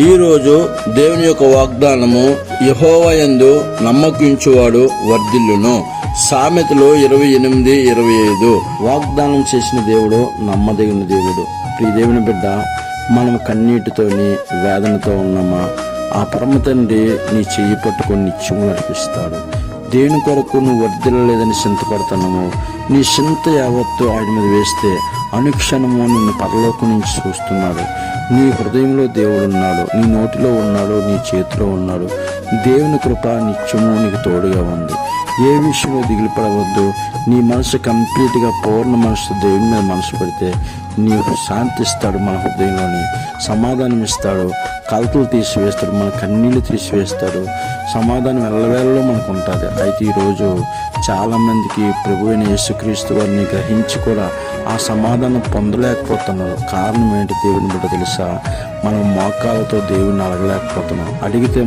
ఈరోజు దేవుని యొక్క వాగ్దానము, యెహోవాయందు నమ్మకించువాడు వర్ధిల్లును. సామెతలు 28:25. వాగ్దానం చేసిన దేవుడు నమ్మదగిన దేవుడు. ప్రియ దేవుని బిడ్డ, మనం కన్నీటితోని వేదనతో ఉన్నామా, ఆ పరమ తండ్రి నీ చెయ్యి పట్టుకొని నిత్యము నడిపిస్తాడు. దేని కొరకు నువ్వు వర్ధిల్లలేదని చింతపడుతున్నాము, నీ చింత యావత్తు ఆయన మీద వేస్తే అనుక్షణము నిన్ను పరలోకం నుంచి చూస్తున్నాడు. నీ హృదయంలో దేవుడు ఉన్నాడు, నీ నోటిలో ఉన్నాడు, నీ చేతిలో ఉన్నాడు. దేవుని కృప నిత్యము నీకు తోడుగా ఉంది. ఏ విషయంలో దిగులు పడవద్దు. నీ మనసు కంప్లీట్గా పూర్ణ మనసు దేవుని మీద మనసు పెడితే నీకు శాంతి ఇస్తాడు, మన హృదయంలోని సమాధానం ఇస్తాడు, కలతలు తీసివేస్తాడు, మన కన్నీళ్ళు తీసివేస్తాడు. సమాధానం ఎల్లవేళలో మనకు ఉంటుంది. అయితే ఈరోజు చాలామందికి ప్రభు అయిన యేసుక్రీస్తు వారిని గ్రహించి కూడా ఆ సమాధానం పొందలేకపోతున్నారు. కారణం ఏంటి దేవుని బిడ్డ తెలుసా? మనం మోకాలతో దేవుని అడగలేకపోతున్నాం. అడిగితే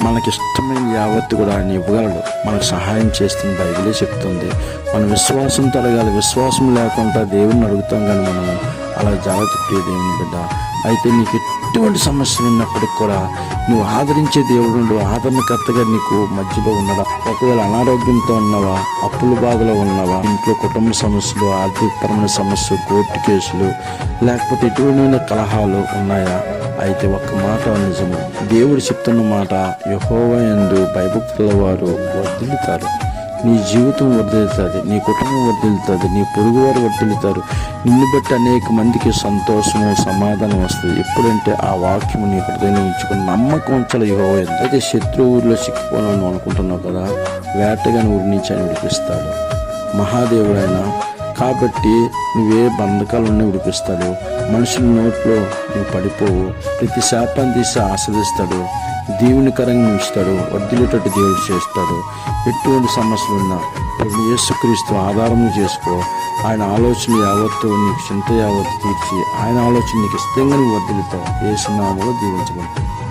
మనకిష్టమైన యావత్తు కూడా ఆయన ఇవ్వగలడు. మనకు సహాయం చేస్తుంది బైబిలే చెప్తుంది. మన విశ్వాసంతో అడగాలి. విశ్వాసం లేకుండా దేవుని అడుగుతాం, కానీ మనం అలా జరగదు ప్రియ దేవుని బిడ్డ. అయితే నీకు ఎటువంటి సమస్యలు ఉన్నప్పటికి కూడా నువ్వు ఆదరించే దేవుడు, ఆదరణకర్తగా నీకు మధ్యలో ఉన్నాడా? ఒకవేళ అనారోగ్యంతో ఉన్నావా, అప్పుల బాధలో ఉన్నావా, ఇంట్లో కుటుంబ సమస్యలు, ఆర్థికపరమైన సమస్యలు, కోర్టు కేసులు, లేకపోతే ఎటువంటి కలహాలు ఉన్నాయా? అయితే ఒక్క మాట నిజము, దేవుడు చెప్తున్న మాట, యెహోవాయందు భయభక్తుల వారు వర్ధిల్లుతారు. నీ జీవితం వర్ధిల్లుతుంది, నీ కుటుంబం వర్ధిల్లుతుంది, నీ పొరుగువారు వర్ధిల్లుతారు. నిన్ను బట్టి అనేక మందికి సంతోషము, సమాధానం వస్తుంది. ఎప్పుడంటే ఆ వాక్యము నీ హృదయంలో ఉంచుకుని నమ్మకం ఉంచాలి యెహోవాయందు. అయితే శత్రువుల్లో చిక్కిపోవాలని అనుకుంటున్నావు కదా, వేటగాని ఊరి నుంచి ఆయన విడిపిస్తాడు. మహాదేవుడైన కాబట్టి నువ్వే బంధకాలు ఉన్నా విడిపిస్తాడు. మనుషుల నోట్లో నువ్వు పడిపోవు. ప్రతి శాపాన్ని తీసి ఆస్వాదిస్తాడు, దీవునికరంగా ఉంచుతాడు, వర్ధిల్లేటట్టు దేవుడు చేస్తాడు. ఎటువంటి సమస్యలు ఉన్నా ప్రభు యేసుక్రీస్తు ఆధారం చేసుకో. ఆయన ఆలోచన యావత్తు, నీకు చింత యావత్తు తీర్చి ఆయన ఆలోచన నీకు ఇష్టంగా నువ్వు వర్ధిల్లుతావు. యేసు నామములో దీవించబడతావు.